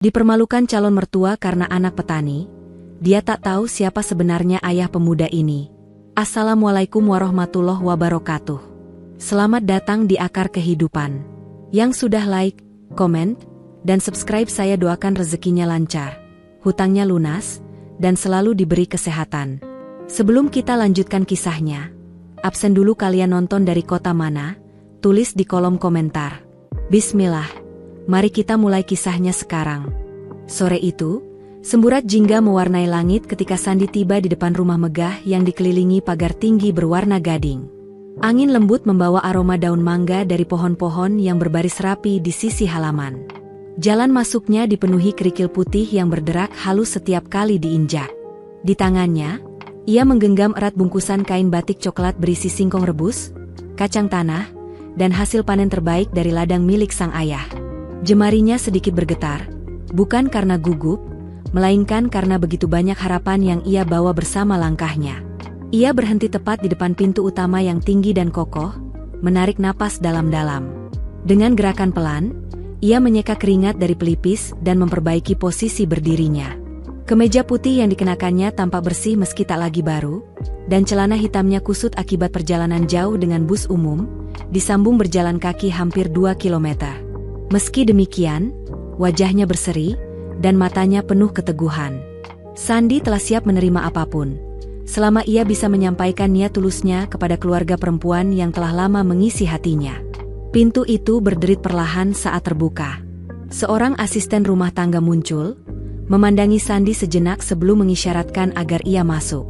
Dipermalukan calon mertua karena anak petani, dia tak tahu siapa sebenarnya ayah pemuda ini. Assalamualaikum warahmatullahi wabarakatuh. Selamat datang di Akar Kehidupan. Yang sudah like, komen, dan subscribe saya doakan rezekinya lancar, hutangnya lunas, dan selalu diberi kesehatan. Sebelum kita lanjutkan kisahnya, absen dulu kalian nonton dari kota mana? Tulis di kolom komentar. Bismillah. Mari kita mulai kisahnya sekarang. Sore itu, semburat jingga mewarnai langit ketika Sandi tiba di depan rumah megah yang dikelilingi pagar tinggi berwarna gading. Angin lembut membawa aroma daun mangga dari pohon-pohon yang berbaris rapi di sisi halaman. Jalan masuknya dipenuhi kerikil putih yang berderak halus setiap kali diinjak. Di tangannya, ia menggenggam erat bungkusan kain batik coklat berisi singkong rebus, kacang tanah, dan hasil panen terbaik dari ladang milik sang ayah. Jemarinya sedikit bergetar, bukan karena gugup, melainkan karena begitu banyak harapan yang ia bawa bersama langkahnya. Ia berhenti tepat di depan pintu utama yang tinggi dan kokoh, menarik napas dalam-dalam. Dengan gerakan pelan, ia menyeka keringat dari pelipis dan memperbaiki posisi berdirinya. Kemeja putih yang dikenakannya tampak bersih meski tak lagi baru, dan celana hitamnya kusut akibat perjalanan jauh dengan bus umum, disambung berjalan kaki hampir 2 kilometer. Meski demikian, wajahnya berseri, dan matanya penuh keteguhan. Sandi telah siap menerima apapun, selama ia bisa menyampaikan niat tulusnya kepada keluarga perempuan yang telah lama mengisi hatinya. Pintu itu berderit perlahan saat terbuka. Seorang asisten rumah tangga muncul, memandangi Sandi sejenak sebelum mengisyaratkan agar ia masuk.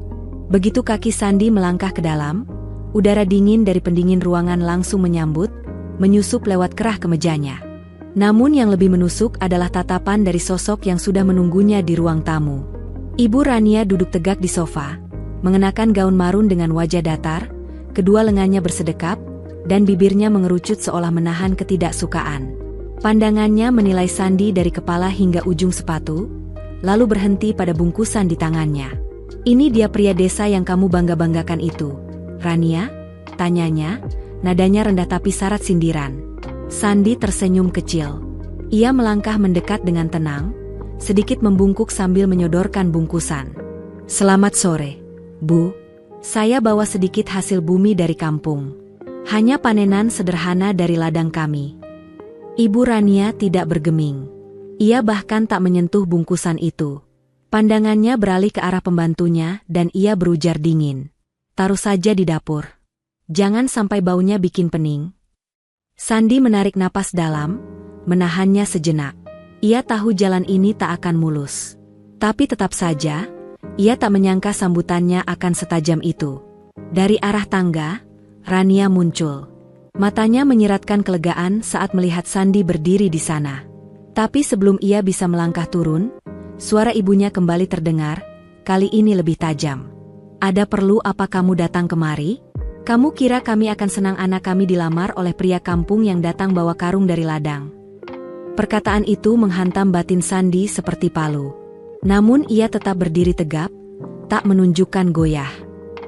Begitu kaki Sandi melangkah ke dalam, udara dingin dari pendingin ruangan langsung menyambut, menyusup lewat kerah kemejanya. Namun yang lebih menusuk adalah tatapan dari sosok yang sudah menunggunya di ruang tamu. Ibu Rania duduk tegak di sofa, mengenakan gaun marun dengan wajah datar, kedua lengannya bersedekap, dan bibirnya mengerucut seolah menahan ketidaksukaan. Pandangannya menilai Sandi dari kepala hingga ujung sepatu, lalu berhenti pada bungkusan di tangannya. "Ini dia pria desa yang kamu bangga-banggakan itu, Rania?" tanyanya, nadanya rendah tapi syarat sindiran. Sandi tersenyum kecil. Ia melangkah mendekat dengan tenang, sedikit membungkuk sambil menyodorkan bungkusan. "Selamat sore, Bu. Saya bawa sedikit hasil bumi dari kampung. Hanya panenan sederhana dari ladang kami." Ibu Rania tidak bergeming. Ia bahkan tak menyentuh bungkusan itu. Pandangannya beralih ke arah pembantunya dan ia berujar dingin. "Taruh saja di dapur. Jangan sampai baunya bikin pening." Sandi menarik napas dalam, menahannya sejenak. Ia tahu jalan ini tak akan mulus. Tapi tetap saja, ia tak menyangka sambutannya akan setajam itu. Dari arah tangga, Rania muncul. Matanya menyiratkan kelegaan saat melihat Sandi berdiri di sana. Tapi sebelum ia bisa melangkah turun, suara ibunya kembali terdengar, kali ini lebih tajam. "Ada perlu apa kamu datang kemari? Kamu kira kami akan senang anak kami dilamar oleh pria kampung yang datang bawa karung dari ladang?" Perkataan itu menghantam batin Sandi seperti palu. Namun ia tetap berdiri tegap, tak menunjukkan goyah.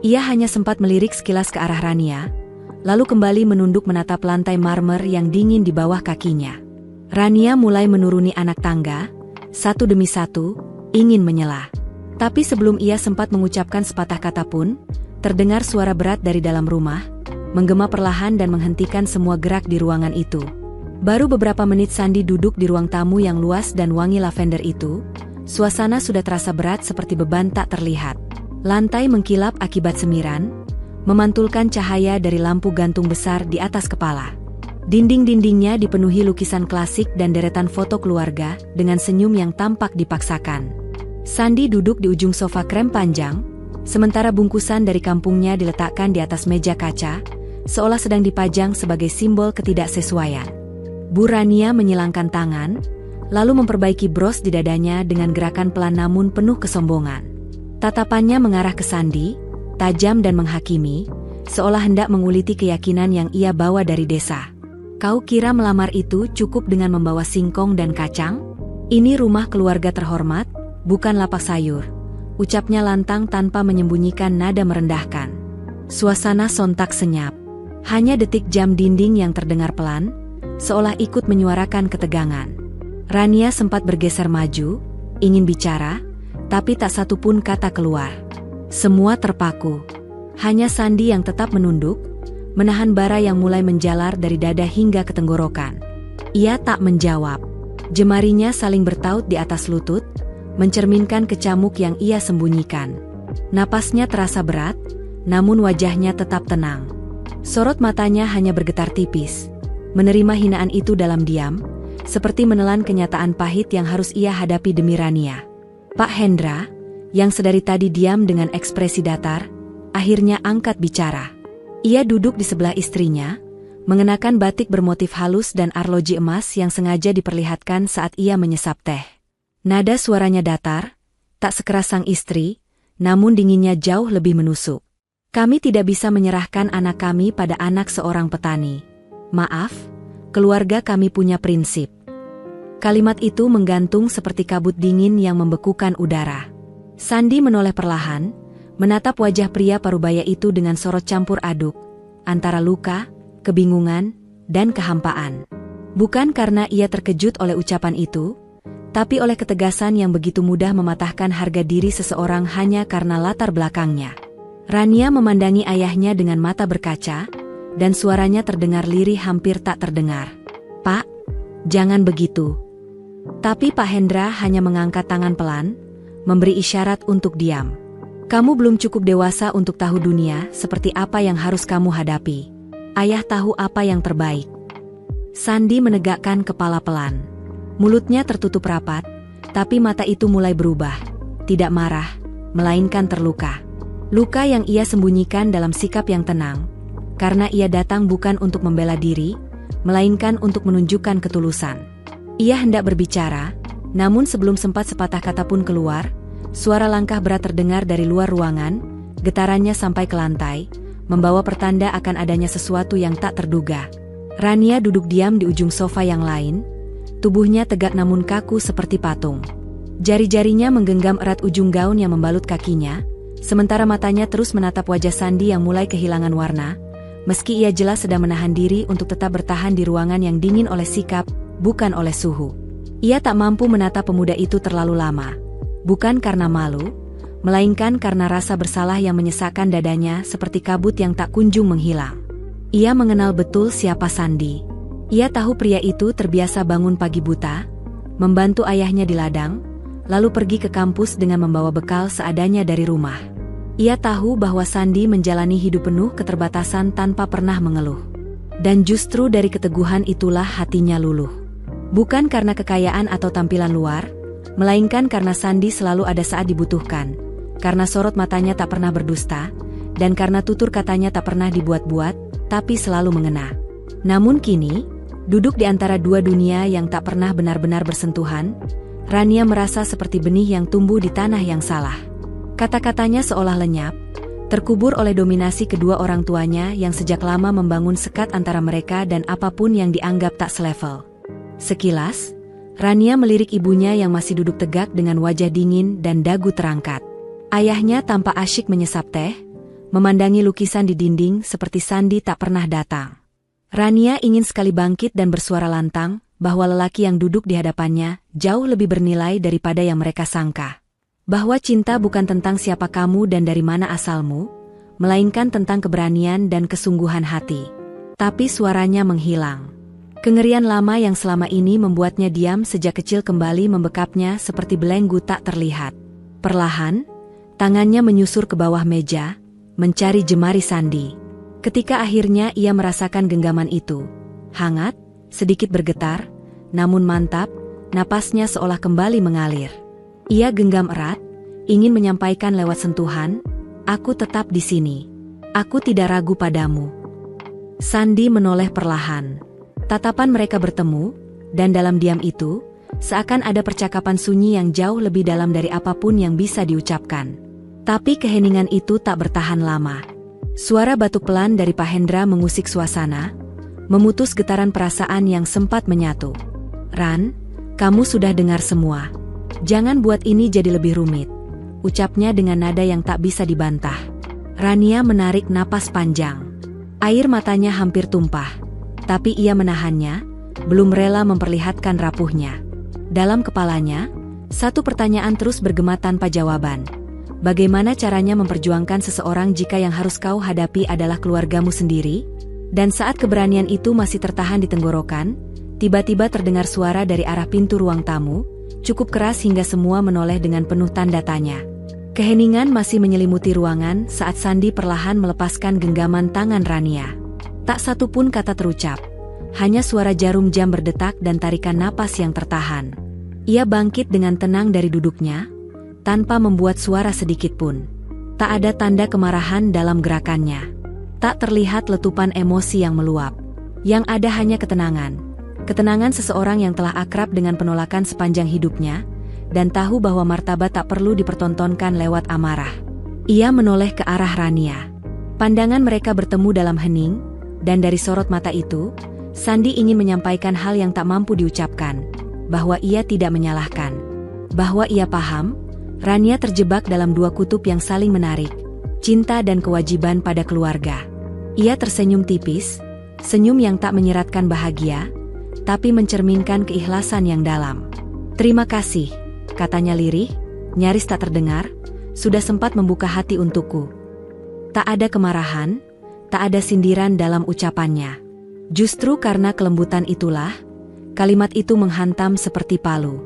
Ia hanya sempat melirik sekilas ke arah Rania, lalu kembali menunduk menatap lantai marmer yang dingin di bawah kakinya. Rania mulai menuruni anak tangga, satu demi satu, ingin menyela. Tapi sebelum ia sempat mengucapkan sepatah kata pun, terdengar suara berat dari dalam rumah, menggema perlahan dan menghentikan semua gerak di ruangan itu. Baru beberapa menit Sandi duduk di ruang tamu yang luas dan wangi lavender itu, suasana sudah terasa berat seperti beban tak terlihat. Lantai mengkilap akibat semiran, memantulkan cahaya dari lampu gantung besar di atas kepala. Dinding-dindingnya dipenuhi lukisan klasik dan deretan foto keluarga dengan senyum yang tampak dipaksakan. Sandi duduk di ujung sofa krem panjang, sementara bungkusan dari kampungnya diletakkan di atas meja kaca, seolah sedang dipajang sebagai simbol ketidaksesuaian. Bu Rania menyilangkan tangan, lalu memperbaiki bros di dadanya dengan gerakan pelan namun penuh kesombongan. Tatapannya mengarah ke Sandi, tajam dan menghakimi, seolah hendak menguliti keyakinan yang ia bawa dari desa. "Kau kira melamar itu cukup dengan membawa singkong dan kacang? Ini rumah keluarga terhormat, bukan lapak sayur," ucapnya lantang tanpa menyembunyikan nada merendahkan. Suasana sontak senyap. Hanya detik jam dinding yang terdengar pelan, seolah ikut menyuarakan ketegangan. Rania sempat bergeser maju, ingin bicara, tapi tak satu pun kata keluar. Semua terpaku. Hanya Sandi yang tetap menunduk, menahan bara yang mulai menjalar dari dada hingga ke tenggorokan. Ia tak menjawab. Jemarinya saling bertaut di atas lutut, mencerminkan kecamuk yang ia sembunyikan. Napasnya terasa berat, namun wajahnya tetap tenang. Sorot matanya hanya bergetar tipis. Menerima hinaan itu dalam diam, seperti menelan kenyataan pahit yang harus ia hadapi demi Rania. Pak Hendra, yang sedari tadi diam dengan ekspresi datar, akhirnya angkat bicara. Ia duduk di sebelah istrinya, mengenakan batik bermotif halus dan arloji emas yang sengaja diperlihatkan saat ia menyesap teh. Nada suaranya datar, tak sekeras sang istri, namun dinginnya jauh lebih menusuk. Kami tidak bisa menyerahkan anak kami pada anak seorang petani. Maaf, keluarga kami punya prinsip. Kalimat itu menggantung seperti kabut dingin yang membekukan udara. Sandi menoleh perlahan, menatap wajah pria parubaya itu dengan sorot campur aduk, antara luka, kebingungan, dan kehampaan. Bukan karena ia terkejut oleh ucapan itu, tapi oleh ketegasan yang begitu mudah mematahkan harga diri seseorang hanya karena latar belakangnya. Rania memandangi ayahnya dengan mata berkaca, dan suaranya terdengar lirih hampir tak terdengar. "Pak, jangan begitu." Tapi Pak Hendra hanya mengangkat tangan pelan, memberi isyarat untuk diam. "Kamu belum cukup dewasa untuk tahu dunia seperti apa yang harus kamu hadapi. Ayah tahu apa yang terbaik." Sandi menegakkan kepala pelan. Mulutnya tertutup rapat, tapi mata itu mulai berubah. Tidak marah, melainkan terluka. Luka yang ia sembunyikan dalam sikap yang tenang, karena ia datang bukan untuk membela diri, melainkan untuk menunjukkan ketulusan. Ia hendak berbicara, namun sebelum sempat sepatah kata pun keluar, suara langkah berat terdengar dari luar ruangan, getarannya sampai ke lantai, membawa pertanda akan adanya sesuatu yang tak terduga. Rania duduk diam di ujung sofa yang lain, tubuhnya tegak namun kaku seperti patung. Jari-jarinya menggenggam erat ujung gaun yang membalut kakinya, sementara matanya terus menatap wajah Sandi yang mulai kehilangan warna, meski ia jelas sedang menahan diri untuk tetap bertahan di ruangan yang dingin oleh sikap, bukan oleh suhu. Ia tak mampu menatap pemuda itu terlalu lama. Bukan karena malu, melainkan karena rasa bersalah yang menyesakkan dadanya seperti kabut yang tak kunjung menghilang. Ia mengenal betul siapa Sandi. Ia tahu pria itu terbiasa bangun pagi buta, membantu ayahnya di ladang, lalu pergi ke kampus dengan membawa bekal seadanya dari rumah. Ia tahu bahwa Sandi menjalani hidup penuh keterbatasan tanpa pernah mengeluh. Dan justru dari keteguhan itulah hatinya luluh. Bukan karena kekayaan atau tampilan luar, melainkan karena Sandi selalu ada saat dibutuhkan, karena sorot matanya tak pernah berdusta, dan karena tutur katanya tak pernah dibuat-buat, tapi selalu mengena. Namun kini, duduk di antara dua dunia yang tak pernah benar-benar bersentuhan, Rania merasa seperti benih yang tumbuh di tanah yang salah. Kata-katanya seolah lenyap, terkubur oleh dominasi kedua orang tuanya yang sejak lama membangun sekat antara mereka dan apapun yang dianggap tak selevel. Sekilas, Rania melirik ibunya yang masih duduk tegak dengan wajah dingin dan dagu terangkat. Ayahnya tampak asyik menyesap teh, memandangi lukisan di dinding seperti Sandi tak pernah datang. Rania ingin sekali bangkit dan bersuara lantang, bahwa lelaki yang duduk di hadapannya jauh lebih bernilai daripada yang mereka sangka. Bahwa cinta bukan tentang siapa kamu dan dari mana asalmu, melainkan tentang keberanian dan kesungguhan hati. Tapi suaranya menghilang. Kengerian lama yang selama ini membuatnya diam sejak kecil kembali membekapnya seperti belenggu tak terlihat. Perlahan, tangannya menyusur ke bawah meja, mencari jemari Sandi. Ketika akhirnya ia merasakan genggaman itu, hangat, sedikit bergetar, namun mantap, napasnya seolah kembali mengalir. Ia genggam erat, ingin menyampaikan lewat sentuhan, "Aku tetap di sini. Aku tidak ragu padamu." Sandi menoleh perlahan. Tatapan mereka bertemu, dan dalam diam itu, seakan ada percakapan sunyi yang jauh lebih dalam dari apapun yang bisa diucapkan. Tapi keheningan itu tak bertahan lama. Suara batuk pelan dari Pak Hendra mengusik suasana, memutus getaran perasaan yang sempat menyatu. "Ran, kamu sudah dengar semua. Jangan buat ini jadi lebih rumit," ucapnya dengan nada yang tak bisa dibantah. Rania menarik napas panjang. Air matanya hampir tumpah. Tapi ia menahannya, belum rela memperlihatkan rapuhnya. Dalam kepalanya, satu pertanyaan terus bergema tanpa jawaban. Bagaimana caranya memperjuangkan seseorang jika yang harus kau hadapi adalah keluargamu sendiri? Dan saat keberanian itu masih tertahan di tenggorokan, tiba-tiba terdengar suara dari arah pintu ruang tamu, cukup keras hingga semua menoleh dengan penuh tanda tanya. Keheningan masih menyelimuti ruangan saat Sandi perlahan melepaskan genggaman tangan Rania. Tak satu pun kata terucap, hanya suara jarum jam berdetak dan tarikan napas yang tertahan. Ia bangkit dengan tenang dari duduknya, tanpa membuat suara sedikit pun. Tak ada tanda kemarahan dalam gerakannya. Tak terlihat letupan emosi yang meluap. Yang ada hanya ketenangan. Ketenangan seseorang yang telah akrab dengan penolakan sepanjang hidupnya, dan tahu bahwa martabat tak perlu dipertontonkan lewat amarah. Ia menoleh ke arah Rania. Pandangan mereka bertemu dalam hening, dan dari sorot mata itu, Sandi ingin menyampaikan hal yang tak mampu diucapkan, bahwa ia tidak menyalahkan. Bahwa ia paham, Rania terjebak dalam dua kutub yang saling menarik, cinta dan kewajiban pada keluarga. Ia tersenyum tipis, senyum yang tak menyeratkan bahagia, tapi mencerminkan keikhlasan yang dalam. "Terima kasih," katanya lirih, nyaris tak terdengar, "sudah sempat membuka hati untukku." Tak ada kemarahan, tak ada sindiran dalam ucapannya. Justru karena kelembutan itulah, kalimat itu menghantam seperti palu.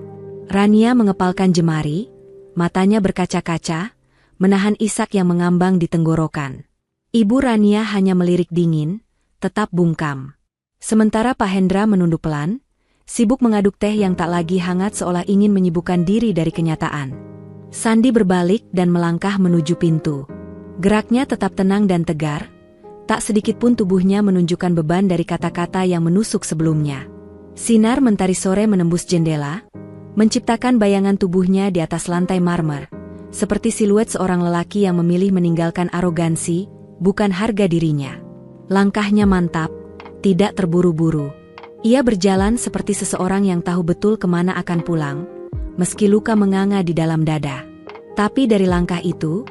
Rania mengepalkan jemari, matanya berkaca-kaca, menahan isak yang mengambang di tenggorokan. Ibu Rania hanya melirik dingin, tetap bungkam. Sementara Pak Hendra menunduk pelan, sibuk mengaduk teh yang tak lagi hangat seolah ingin menyibukkan diri dari kenyataan. Sandi berbalik dan melangkah menuju pintu. Geraknya tetap tenang dan tegar, tak sedikit pun tubuhnya menunjukkan beban dari kata-kata yang menusuk sebelumnya. Sinar mentari sore menembus jendela, menciptakan bayangan tubuhnya di atas lantai marmer, seperti siluet seorang lelaki yang memilih meninggalkan arogansi, bukan harga dirinya. Langkahnya mantap, tidak terburu-buru. Ia berjalan seperti seseorang yang tahu betul kemana akan pulang, meski luka menganga di dalam dada. Tapi dari langkah itu,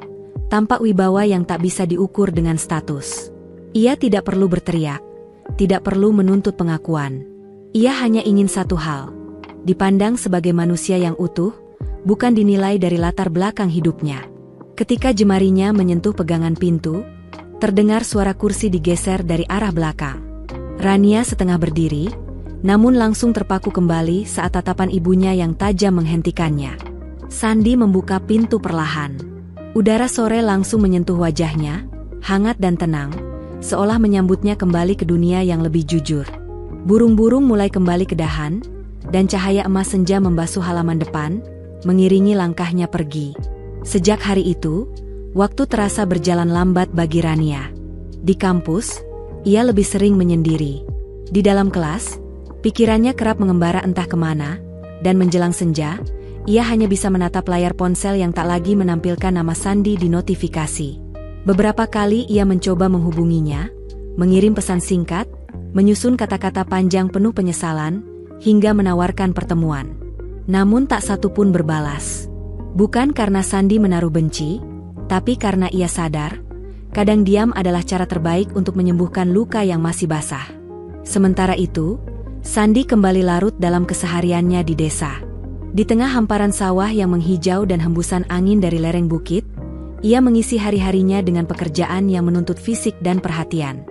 tampak wibawa yang tak bisa diukur dengan status. Ia tidak perlu berteriak, tidak perlu menuntut pengakuan. Ia hanya ingin satu hal, dipandang sebagai manusia yang utuh, bukan dinilai dari latar belakang hidupnya. Ketika jemarinya menyentuh pegangan pintu, terdengar suara kursi digeser dari arah belakang. Rania setengah berdiri, namun langsung terpaku kembali saat tatapan ibunya yang tajam menghentikannya. Sandi membuka pintu perlahan. Udara sore langsung menyentuh wajahnya, hangat dan tenang, seolah menyambutnya kembali ke dunia yang lebih jujur. Burung-burung mulai kembali ke dahan, dan cahaya emas senja membasuh halaman depan, mengiringi langkahnya pergi. Sejak hari itu, waktu terasa berjalan lambat bagi Rania. Di kampus, ia lebih sering menyendiri. Di dalam kelas, pikirannya kerap mengembara entah kemana, dan menjelang senja, ia hanya bisa menatap layar ponsel yang tak lagi menampilkan nama Sandi di notifikasi. Beberapa kali ia mencoba menghubunginya, mengirim pesan singkat, menyusun kata-kata panjang penuh penyesalan, hingga menawarkan pertemuan. Namun tak satu pun berbalas. Bukan karena Sandi menaruh benci, tapi karena ia sadar, kadang diam adalah cara terbaik untuk menyembuhkan luka yang masih basah. Sementara itu, Sandi kembali larut dalam kesehariannya di desa. Di tengah hamparan sawah yang menghijau dan hembusan angin dari lereng bukit, ia mengisi hari-harinya dengan pekerjaan yang menuntut fisik dan perhatian.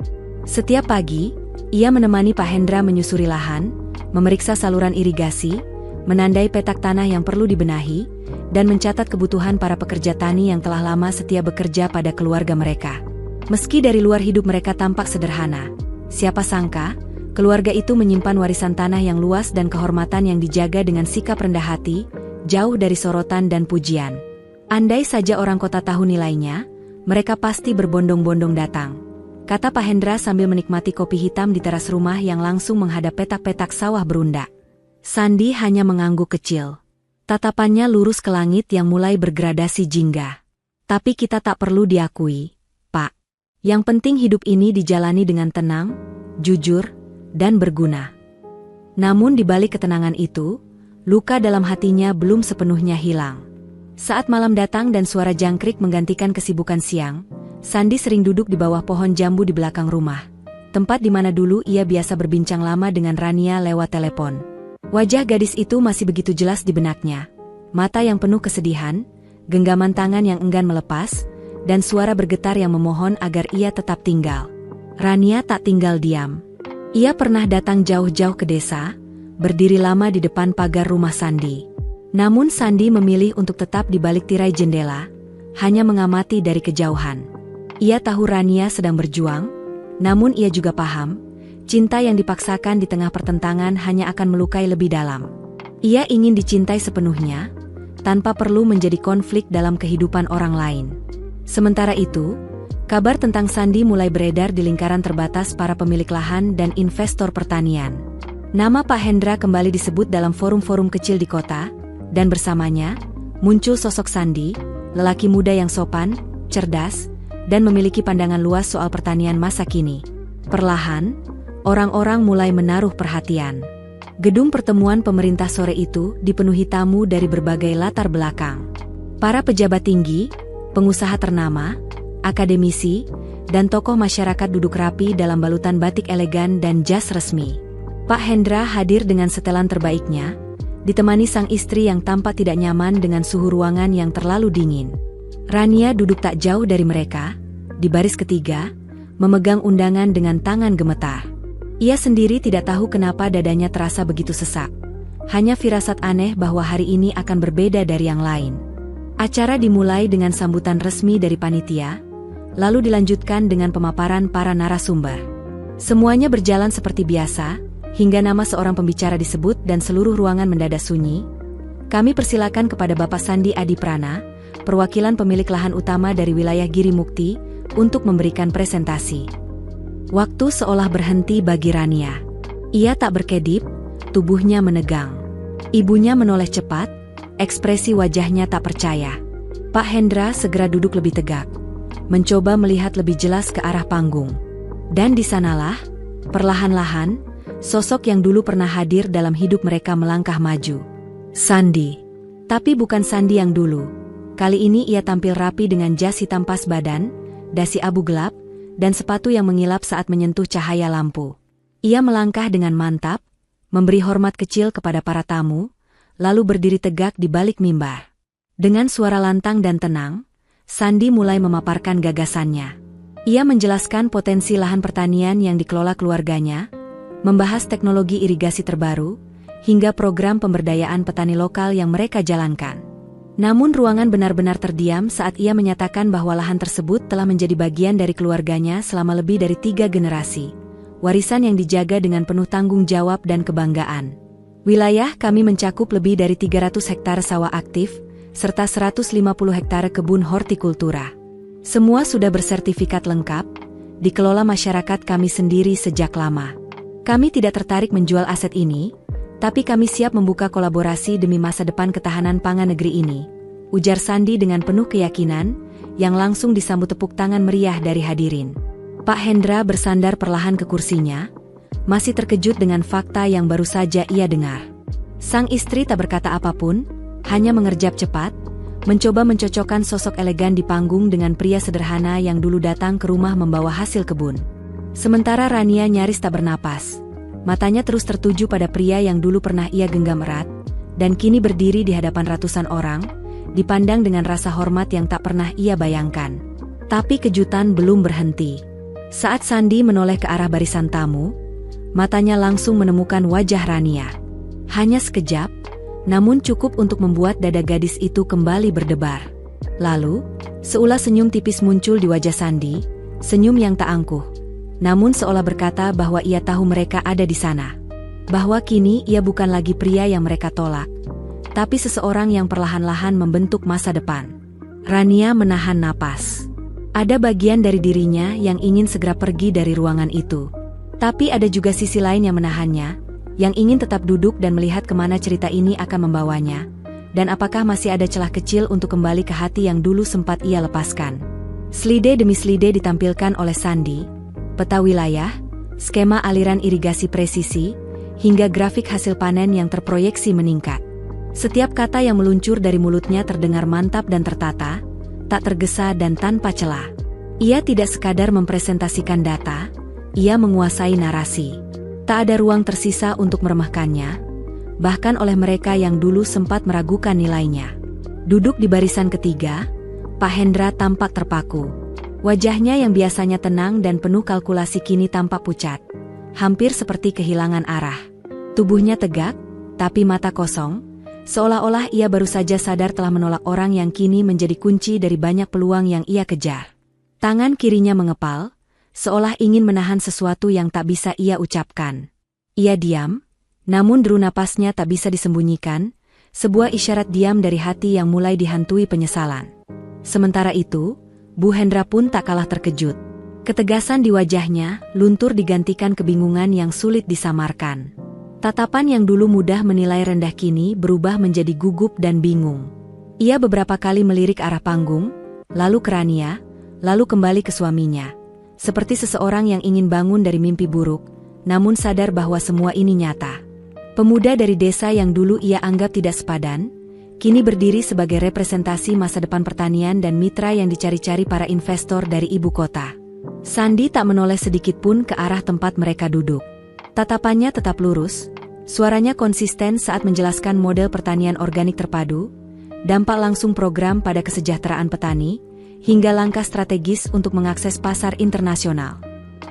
Setiap pagi, ia menemani Pak Hendra menyusuri lahan, memeriksa saluran irigasi, menandai petak tanah yang perlu dibenahi, dan mencatat kebutuhan para pekerja tani yang telah lama setia bekerja pada keluarga mereka. Meski dari luar hidup mereka tampak sederhana, siapa sangka, keluarga itu menyimpan warisan tanah yang luas dan kehormatan yang dijaga dengan sikap rendah hati, jauh dari sorotan dan pujian. Andai saja orang kota tahu nilainya, mereka pasti berbondong-bondong datang, kata Pak Hendra sambil menikmati kopi hitam di teras rumah yang langsung menghadap petak-petak sawah berundak. Sandi hanya mengangguk kecil. Tatapannya lurus ke langit yang mulai bergradasi jingga. Tapi kita tak perlu diakui, Pak. Yang penting hidup ini dijalani dengan tenang, jujur, dan berguna. Namun di balik ketenangan itu, luka dalam hatinya belum sepenuhnya hilang. Saat malam datang dan suara jangkrik menggantikan kesibukan siang, Sandi sering duduk di bawah pohon jambu di belakang rumah, tempat di mana dulu ia biasa berbincang lama dengan Rania lewat telepon. Wajah gadis itu masih begitu jelas di benaknya. Mata yang penuh kesedihan, genggaman tangan yang enggan melepas, dan suara bergetar yang memohon agar ia tetap tinggal. Rania tak tinggal diam. Ia pernah datang jauh-jauh ke desa, berdiri lama di depan pagar rumah Sandi. Namun Sandi memilih untuk tetap di balik tirai jendela, hanya mengamati dari kejauhan. Ia tahu Rania sedang berjuang, namun ia juga paham, cinta yang dipaksakan di tengah pertentangan hanya akan melukai lebih dalam. Ia ingin dicintai sepenuhnya, tanpa perlu menjadi konflik dalam kehidupan orang lain. Sementara itu, kabar tentang Sandi mulai beredar di lingkaran terbatas para pemilik lahan dan investor pertanian. Nama Pak Hendra kembali disebut dalam forum-forum kecil di kota, dan bersamanya, muncul sosok Sandi, lelaki muda yang sopan, cerdas, dan memiliki pandangan luas soal pertanian masa kini. Perlahan, orang-orang mulai menaruh perhatian. Gedung pertemuan pemerintah sore itu dipenuhi tamu dari berbagai latar belakang. Para pejabat tinggi, pengusaha ternama, akademisi, dan tokoh masyarakat duduk rapi dalam balutan batik elegan dan jas resmi. Pak Hendra hadir dengan setelan terbaiknya, ditemani sang istri yang tampak tidak nyaman dengan suhu ruangan yang terlalu dingin. Rania duduk tak jauh dari mereka, di baris ketiga, memegang undangan dengan tangan gemetar. Ia sendiri tidak tahu kenapa dadanya terasa begitu sesak. Hanya firasat aneh bahwa hari ini akan berbeda dari yang lain. Acara dimulai dengan sambutan resmi dari panitia, lalu dilanjutkan dengan pemaparan para narasumber. Semuanya berjalan seperti biasa, hingga nama seorang pembicara disebut dan seluruh ruangan mendadak sunyi. Kami persilakan kepada Bapak Sandi Adiprana, perwakilan pemilik lahan utama dari wilayah Giri Mukti, untuk memberikan presentasi. Waktu seolah berhenti bagi Rania. Ia tak berkedip, tubuhnya menegang. Ibunya menoleh cepat, ekspresi wajahnya tak percaya. Pak Hendra segera duduk lebih tegak, mencoba melihat lebih jelas ke arah panggung. Dan di sanalah, perlahan-lahan, sosok yang dulu pernah hadir dalam hidup mereka melangkah maju. Sandi. Tapi bukan Sandi yang dulu. Kali ini ia tampil rapi dengan jas hitam pas badan, dasi abu gelap, dan sepatu yang mengilap saat menyentuh cahaya lampu. Ia melangkah dengan mantap, memberi hormat kecil kepada para tamu, lalu berdiri tegak di balik mimbar. Dengan suara lantang dan tenang, Sandi mulai memaparkan gagasannya. Ia menjelaskan potensi lahan pertanian yang dikelola keluarganya, membahas teknologi irigasi terbaru, hingga program pemberdayaan petani lokal yang mereka jalankan. Namun ruangan benar-benar terdiam saat ia menyatakan bahwa lahan tersebut telah menjadi bagian dari keluarganya selama lebih dari 3 generasi. Warisan yang dijaga dengan penuh tanggung jawab dan kebanggaan. Wilayah kami mencakup lebih dari 300 hektar sawah aktif, serta 150 hektar kebun hortikultura. Semua sudah bersertifikat lengkap, dikelola masyarakat kami sendiri sejak lama. Kami tidak tertarik menjual aset ini, tapi kami siap membuka kolaborasi demi masa depan ketahanan pangan negeri ini, ujar Sandi dengan penuh keyakinan, yang langsung disambut tepuk tangan meriah dari hadirin. Pak Hendra bersandar perlahan ke kursinya, masih terkejut dengan fakta yang baru saja ia dengar. Sang istri tak berkata apapun, hanya mengerjap cepat, mencoba mencocokkan sosok elegan di panggung dengan pria sederhana yang dulu datang ke rumah membawa hasil kebun. Sementara Rania nyaris tak bernapas. Matanya terus tertuju pada pria yang dulu pernah ia genggam erat, dan kini berdiri di hadapan ratusan orang, dipandang dengan rasa hormat yang tak pernah ia bayangkan. Tapi kejutan belum berhenti. Saat Sandi menoleh ke arah barisan tamu, matanya langsung menemukan wajah Rania. Hanya sekejap, namun cukup untuk membuat dada gadis itu kembali berdebar. Lalu, seulas senyum tipis muncul di wajah Sandi, senyum yang tak angkuh. Namun seolah berkata bahwa ia tahu mereka ada di sana. Bahwa kini ia bukan lagi pria yang mereka tolak, tapi seseorang yang perlahan-lahan membentuk masa depan. Rania menahan napas. Ada bagian dari dirinya yang ingin segera pergi dari ruangan itu. Tapi ada juga sisi lain yang menahannya, yang ingin tetap duduk dan melihat kemana cerita ini akan membawanya, dan apakah masih ada celah kecil untuk kembali ke hati yang dulu sempat ia lepaskan. Slide demi slide ditampilkan oleh Sandi, peta wilayah, skema aliran irigasi presisi, hingga grafik hasil panen yang terproyeksi meningkat. Setiap kata yang meluncur dari mulutnya terdengar mantap dan tertata, tak tergesa dan tanpa celah. Ia tidak sekadar mempresentasikan data, ia menguasai narasi. Tak ada ruang tersisa untuk meremehkannya, bahkan oleh mereka yang dulu sempat meragukan nilainya. Duduk di barisan ketiga, Pak Hendra tampak terpaku. Wajahnya yang biasanya tenang dan penuh kalkulasi kini tampak pucat, hampir seperti kehilangan arah. Tubuhnya tegak, tapi mata kosong, seolah-olah ia baru saja sadar telah menolak orang yang kini menjadi kunci dari banyak peluang yang ia kejar. Tangan kirinya mengepal, seolah ingin menahan sesuatu yang tak bisa ia ucapkan. Ia diam, namun deru napasnya tak bisa disembunyikan, sebuah isyarat diam dari hati yang mulai dihantui penyesalan. Sementara itu, Bu Hendra pun tak kalah terkejut. Ketegasan di wajahnya luntur digantikan kebingungan yang sulit disamarkan. Tatapan yang dulu mudah menilai rendah kini berubah menjadi gugup dan bingung. Ia beberapa kali melirik arah panggung, lalu ke Rania, lalu kembali ke suaminya. Seperti seseorang yang ingin bangun dari mimpi buruk, namun sadar bahwa semua ini nyata. Pemuda dari desa yang dulu ia anggap tidak sepadan, kini berdiri sebagai representasi masa depan pertanian dan mitra yang dicari-cari para investor dari ibu kota. Sandi tak menoleh sedikit pun ke arah tempat mereka duduk. Tatapannya tetap lurus, suaranya konsisten saat menjelaskan model pertanian organik terpadu, dampak langsung program pada kesejahteraan petani, hingga langkah strategis untuk mengakses pasar internasional.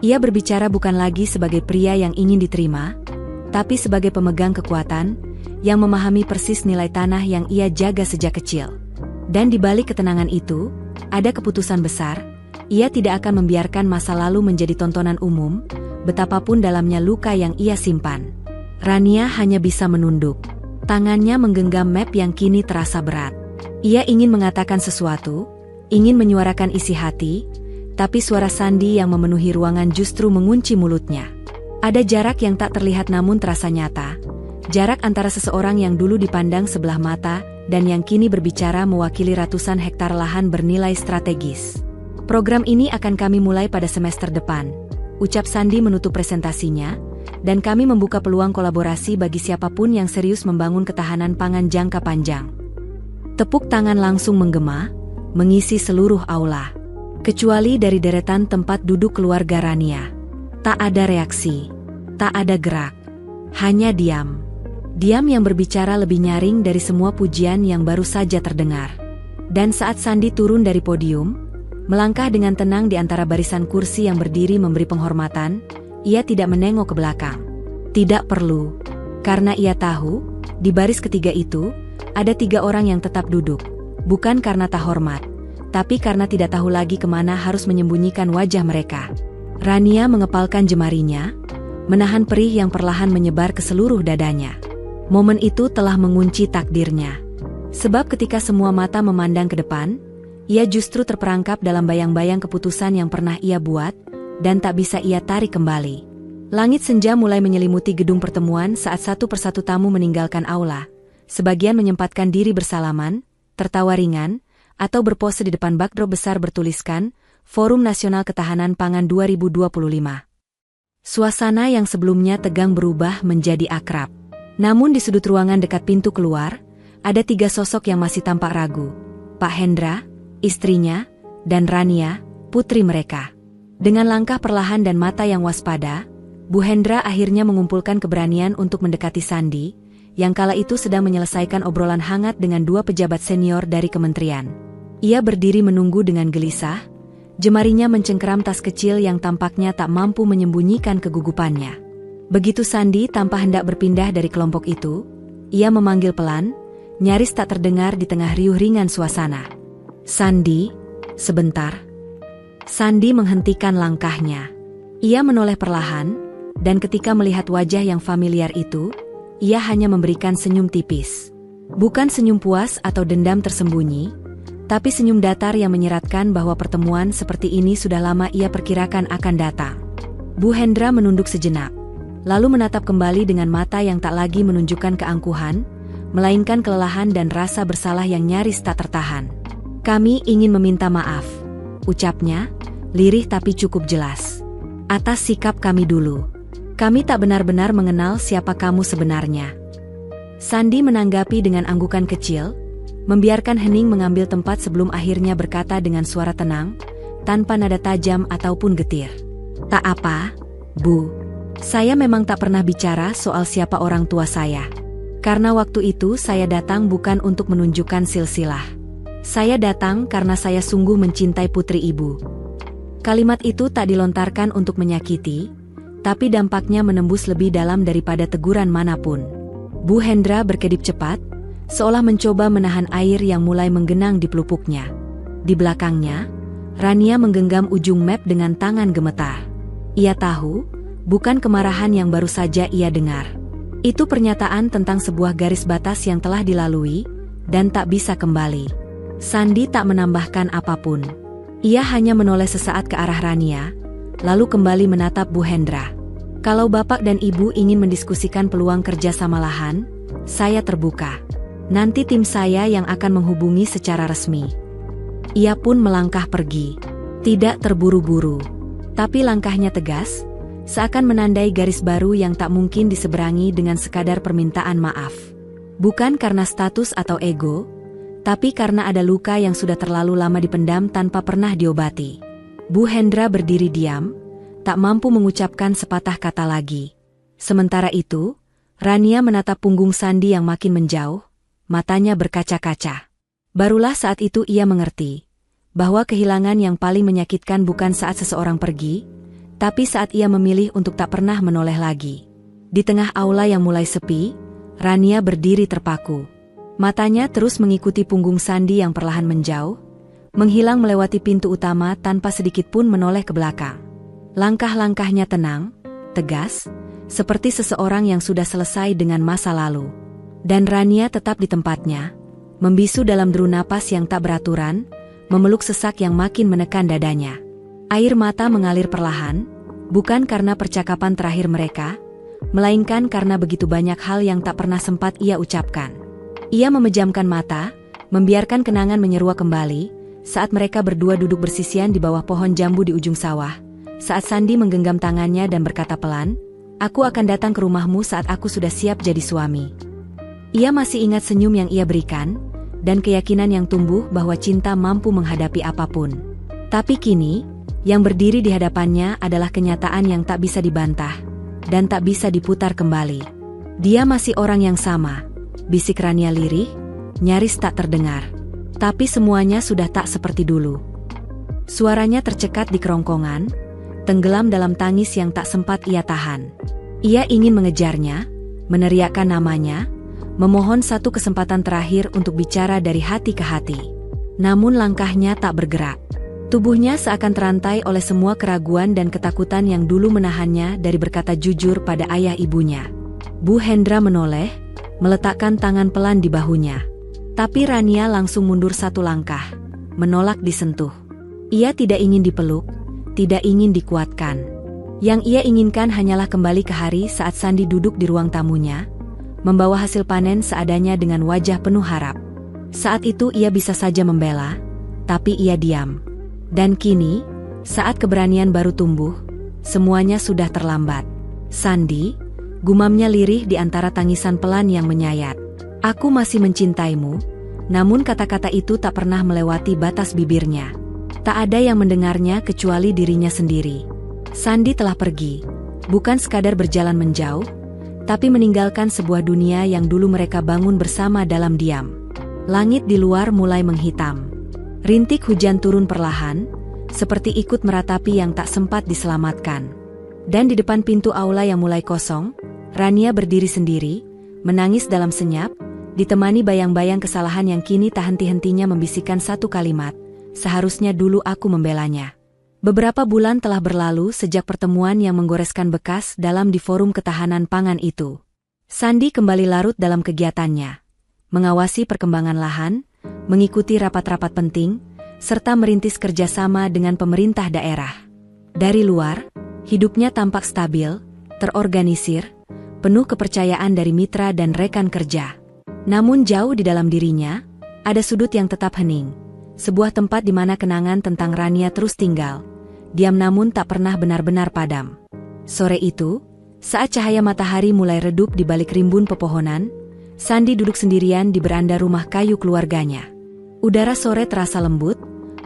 Ia berbicara bukan lagi sebagai pria yang ingin diterima, tapi sebagai pemegang kekuatan, yang memahami persis nilai tanah yang ia jaga sejak kecil. Dan di balik ketenangan itu, ada keputusan besar, ia tidak akan membiarkan masa lalu menjadi tontonan umum, betapapun dalamnya luka yang ia simpan. Rania hanya bisa menunduk. Tangannya menggenggam map yang kini terasa berat. Ia ingin mengatakan sesuatu, ingin menyuarakan isi hati, tapi suara Sandi yang memenuhi ruangan justru mengunci mulutnya. Ada jarak yang tak terlihat namun terasa nyata. Jarak antara seseorang yang dulu dipandang sebelah mata dan yang kini berbicara mewakili ratusan hektar lahan bernilai strategis. Program ini akan kami mulai pada semester depan, ucap Sandi menutup presentasinya, dan kami membuka peluang kolaborasi bagi siapapun yang serius membangun ketahanan pangan jangka panjang. Tepuk tangan langsung menggema, mengisi seluruh aula. Kecuali dari deretan tempat duduk keluarga Rania. Tak ada reaksi, tak ada gerak, hanya diam. Diam yang berbicara lebih nyaring dari semua pujian yang baru saja terdengar. Dan saat Sandi turun dari podium, melangkah dengan tenang di antara barisan kursi yang berdiri memberi penghormatan, ia tidak menengok ke belakang. Tidak perlu, karena ia tahu, di baris ketiga itu, ada 3 orang yang tetap duduk, bukan karena tak hormat, tapi karena tidak tahu lagi kemana harus menyembunyikan wajah mereka. Rania mengepalkan jemarinya, menahan perih yang perlahan menyebar ke seluruh dadanya. Momen itu telah mengunci takdirnya. Sebab ketika semua mata memandang ke depan, ia justru terperangkap dalam bayang-bayang keputusan yang pernah ia buat, dan tak bisa ia tarik kembali. Langit senja mulai menyelimuti gedung pertemuan saat satu persatu tamu meninggalkan aula. Sebagian menyempatkan diri bersalaman, tertawa ringan, atau berpose di depan backdrop besar bertuliskan, Forum Nasional Ketahanan Pangan 2025. Suasana yang sebelumnya tegang berubah menjadi akrab. Namun di sudut ruangan dekat pintu keluar, ada 3 sosok yang masih tampak ragu. Pak Hendra, istrinya, dan Rania, putri mereka. Dengan langkah perlahan dan mata yang waspada, Bu Hendra akhirnya mengumpulkan keberanian untuk mendekati Sandi, yang kala itu sedang menyelesaikan obrolan hangat dengan 2 pejabat senior dari kementerian. Ia berdiri menunggu dengan gelisah, jemarinya mencengkeram tas kecil yang tampaknya tak mampu menyembunyikan kegugupannya. Begitu Sandi tanpa hendak berpindah dari kelompok itu, ia memanggil pelan, nyaris tak terdengar di tengah riuh ringan suasana. Sandi, sebentar. Sandi menghentikan langkahnya. Ia menoleh perlahan, dan ketika melihat wajah yang familiar itu, ia hanya memberikan senyum tipis. Bukan senyum puas atau dendam tersembunyi, tapi senyum datar yang menyeratkan bahwa pertemuan seperti ini sudah lama ia perkirakan akan datang. Bu Hendra menunduk sejenak, lalu menatap kembali dengan mata yang tak lagi menunjukkan keangkuhan, melainkan kelelahan dan rasa bersalah yang nyaris tak tertahan. Kami ingin meminta maaf, ucapnya, lirih tapi cukup jelas. Atas sikap kami dulu. Kami tak benar-benar mengenal siapa kamu sebenarnya. Sandi menanggapi dengan anggukan kecil, membiarkan hening mengambil tempat sebelum akhirnya berkata dengan suara tenang, tanpa nada tajam ataupun getir. Tak apa, Bu. Saya memang tak pernah bicara soal siapa orang tua saya. Karena waktu itu saya datang bukan untuk menunjukkan silsilah. Saya datang karena saya sungguh mencintai putri ibu. Kalimat itu tak dilontarkan untuk menyakiti, tapi dampaknya menembus lebih dalam daripada teguran manapun. Bu Hendra berkedip cepat, seolah mencoba menahan air yang mulai menggenang di pelupuknya. Di belakangnya, Rania menggenggam ujung map dengan tangan gemetar. Ia tahu, bukan kemarahan yang baru saja ia dengar. Itu pernyataan tentang sebuah garis batas yang telah dilalui, dan tak bisa kembali. Sandi tak menambahkan apapun. Ia hanya menoleh sesaat ke arah Rania, lalu kembali menatap Bu Hendra. Kalau Bapak dan Ibu ingin mendiskusikan peluang kerja sama lahan, saya terbuka. Nanti tim saya yang akan menghubungi secara resmi. Ia pun melangkah pergi. Tidak terburu-buru, tapi langkahnya tegas, seakan menandai garis baru yang tak mungkin diseberangi dengan sekadar permintaan maaf. Bukan karena status atau ego, tapi karena ada luka yang sudah terlalu lama dipendam tanpa pernah diobati. Bu Hendra berdiri diam, tak mampu mengucapkan sepatah kata lagi. Sementara itu, Rania menatap punggung Sandi yang makin menjauh, matanya berkaca-kaca. Barulah saat itu ia mengerti bahwa kehilangan yang paling menyakitkan bukan saat seseorang pergi, tapi saat ia memilih untuk tak pernah menoleh lagi. Di tengah aula yang mulai sepi, Rania berdiri terpaku. Matanya terus mengikuti punggung Sandi yang perlahan menjauh, menghilang melewati pintu utama tanpa sedikit pun menoleh ke belakang. Langkah-langkahnya tenang, tegas, seperti seseorang yang sudah selesai dengan masa lalu. Dan Rania tetap di tempatnya, membisu dalam deru napas yang tak beraturan, memeluk sesak yang makin menekan dadanya. Air mata mengalir perlahan, bukan karena percakapan terakhir mereka, melainkan karena begitu banyak hal yang tak pernah sempat ia ucapkan. Ia memejamkan mata, membiarkan kenangan menyeruak kembali, saat mereka berdua duduk bersisian di bawah pohon jambu di ujung sawah. Saat Sandi menggenggam tangannya dan berkata pelan, "Aku akan datang ke rumahmu saat aku sudah siap jadi suami." Ia masih ingat senyum yang ia berikan, dan keyakinan yang tumbuh bahwa cinta mampu menghadapi apapun. Tapi kini, yang berdiri di hadapannya adalah kenyataan yang tak bisa dibantah, dan tak bisa diputar kembali. Dia masih orang yang sama, bisik Rania lirih, nyaris tak terdengar. Tapi semuanya sudah tak seperti dulu. Suaranya tercekat di kerongkongan, tenggelam dalam tangis yang tak sempat ia tahan. Ia ingin mengejarnya, meneriakkan namanya, memohon satu kesempatan terakhir untuk bicara dari hati ke hati. Namun langkahnya tak bergerak. Tubuhnya seakan terantai oleh semua keraguan dan ketakutan yang dulu menahannya dari berkata jujur pada ayah ibunya. Bu Hendra menoleh, meletakkan tangan pelan di bahunya. Tapi Rania langsung mundur satu langkah, menolak disentuh. Ia tidak ingin dipeluk, tidak ingin dikuatkan. Yang ia inginkan hanyalah kembali ke hari saat Sandi duduk di ruang tamunya, membawa hasil panen seadanya dengan wajah penuh harap. Saat itu ia bisa saja membela, tapi ia diam. Dan kini, saat keberanian baru tumbuh, semuanya sudah terlambat. "Sandi," gumamnya lirih di antara tangisan pelan yang menyayat. "Aku masih mencintaimu," namun kata-kata itu tak pernah melewati batas bibirnya. Tak ada yang mendengarnya kecuali dirinya sendiri. Sandi telah pergi, bukan sekadar berjalan menjauh, tapi meninggalkan sebuah dunia yang dulu mereka bangun bersama dalam diam. Langit di luar mulai menghitam. Rintik hujan turun perlahan, seperti ikut meratapi yang tak sempat diselamatkan. Dan di depan pintu aula yang mulai kosong, Rania berdiri sendiri, menangis dalam senyap, ditemani bayang-bayang kesalahan yang kini tak henti-hentinya membisikkan satu kalimat, "Seharusnya dulu aku membelanya." Beberapa bulan telah berlalu sejak pertemuan yang menggoreskan bekas dalam di forum ketahanan pangan itu. Sandi kembali larut dalam kegiatannya, mengawasi perkembangan lahan, mengikuti rapat-rapat penting, serta merintis kerjasama dengan pemerintah daerah. Dari luar, hidupnya tampak stabil, terorganisir, penuh kepercayaan dari mitra dan rekan kerja. Namun jauh di dalam dirinya, ada sudut yang tetap hening. Sebuah tempat di mana kenangan tentang Rania terus tinggal, diam namun tak pernah benar-benar padam. Sore itu, saat cahaya matahari mulai redup di balik rimbun pepohonan, Sandi duduk sendirian di beranda rumah kayu keluarganya. Udara sore terasa lembut,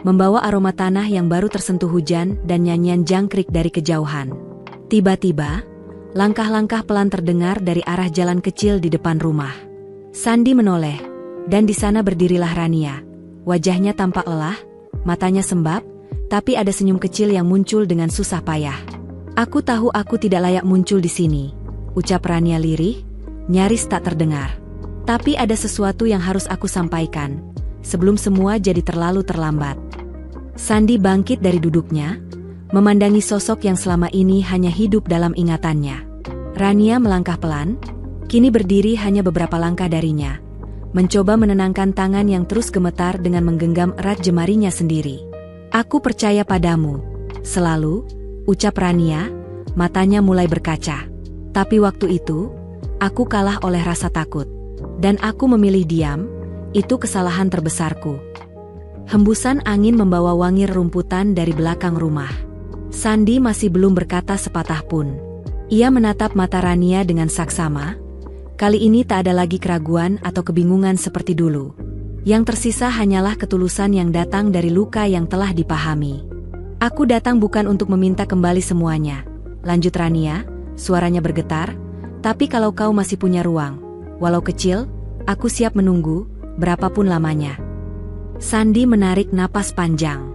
membawa aroma tanah yang baru tersentuh hujan dan nyanyian jangkrik dari kejauhan. Tiba-tiba, langkah-langkah pelan terdengar dari arah jalan kecil di depan rumah. Sandi menoleh, dan di sana berdirilah Rania. Wajahnya tampak lelah, matanya sembab, tapi ada senyum kecil yang muncul dengan susah payah. Aku tahu aku tidak layak muncul di sini, ucap Rania lirih, nyaris tak terdengar. Tapi ada sesuatu yang harus aku sampaikan, sebelum semua jadi terlalu terlambat. Sandi bangkit dari duduknya, memandangi sosok yang selama ini hanya hidup dalam ingatannya. Rania melangkah pelan, kini berdiri hanya beberapa langkah darinya, mencoba menenangkan tangan yang terus gemetar dengan menggenggam erat jemarinya sendiri. Aku percaya padamu, selalu, ucap Rania, matanya mulai berkaca. Tapi waktu itu, aku kalah oleh rasa takut. Dan aku memilih diam, itu kesalahan terbesarku. Hembusan angin membawa wangi rerumputan dari belakang rumah. Sandi masih belum berkata sepatah pun. Ia menatap mata Rania dengan saksama. Kali ini tak ada lagi keraguan atau kebingungan seperti dulu. Yang tersisa hanyalah ketulusan yang datang dari luka yang telah dipahami. Aku datang bukan untuk meminta kembali semuanya, lanjut Rania, suaranya bergetar. Tapi kalau kau masih punya ruang, walau kecil, aku siap menunggu, berapapun lamanya. Sandi menarik napas panjang.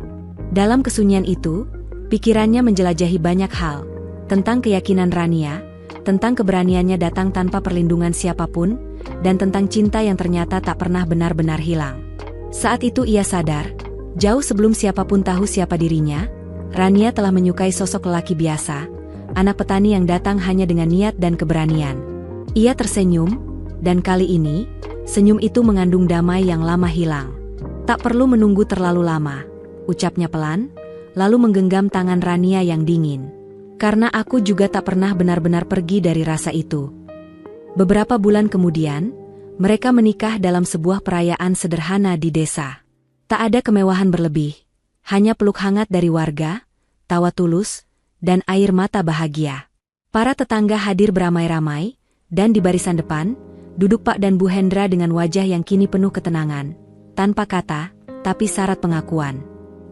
Dalam kesunyian itu, pikirannya menjelajahi banyak hal, tentang keyakinan Rania, tentang keberaniannya datang tanpa perlindungan siapapun, dan tentang cinta yang ternyata tak pernah benar-benar hilang. Saat itu ia sadar, jauh sebelum siapapun tahu siapa dirinya, Rania telah menyukai sosok lelaki biasa, anak petani yang datang hanya dengan niat dan keberanian. Ia tersenyum, dan kali ini, senyum itu mengandung damai yang lama hilang. Tak perlu menunggu terlalu lama, ucapnya pelan, lalu menggenggam tangan Rania yang dingin. Karena aku juga tak pernah benar-benar pergi dari rasa itu. Beberapa bulan kemudian, mereka menikah dalam sebuah perayaan sederhana di desa. Tak ada kemewahan berlebih, hanya peluk hangat dari warga, tawa tulus, dan air mata bahagia. Para tetangga hadir beramai-ramai, dan di barisan depan, duduk Pak dan Bu Hendra dengan wajah yang kini penuh ketenangan. Tanpa kata, tapi syarat pengakuan.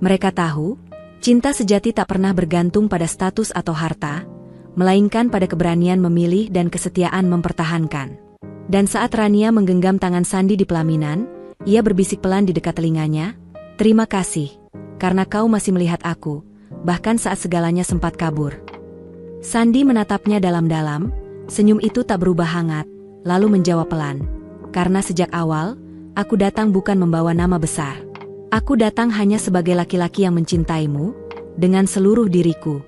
Mereka tahu, cinta sejati tak pernah bergantung pada status atau harta, melainkan pada keberanian memilih dan kesetiaan mempertahankan. Dan saat Rania menggenggam tangan Sandi di pelaminan, ia berbisik pelan di dekat telinganya, "Terima kasih, karena kau masih melihat aku, bahkan saat segalanya sempat kabur." Sandi menatapnya dalam-dalam, senyum itu tak berubah hangat, lalu menjawab pelan, "Karena sejak awal, aku datang bukan membawa nama besar. Aku datang hanya sebagai laki-laki yang mencintaimu, dengan seluruh diriku."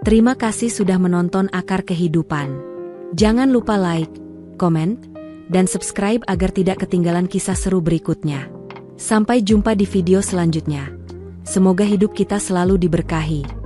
Terima kasih sudah menonton Akar Kehidupan. Jangan lupa like, komen, dan subscribe agar tidak ketinggalan kisah seru berikutnya. Sampai jumpa di video selanjutnya. Semoga hidup kita selalu diberkahi.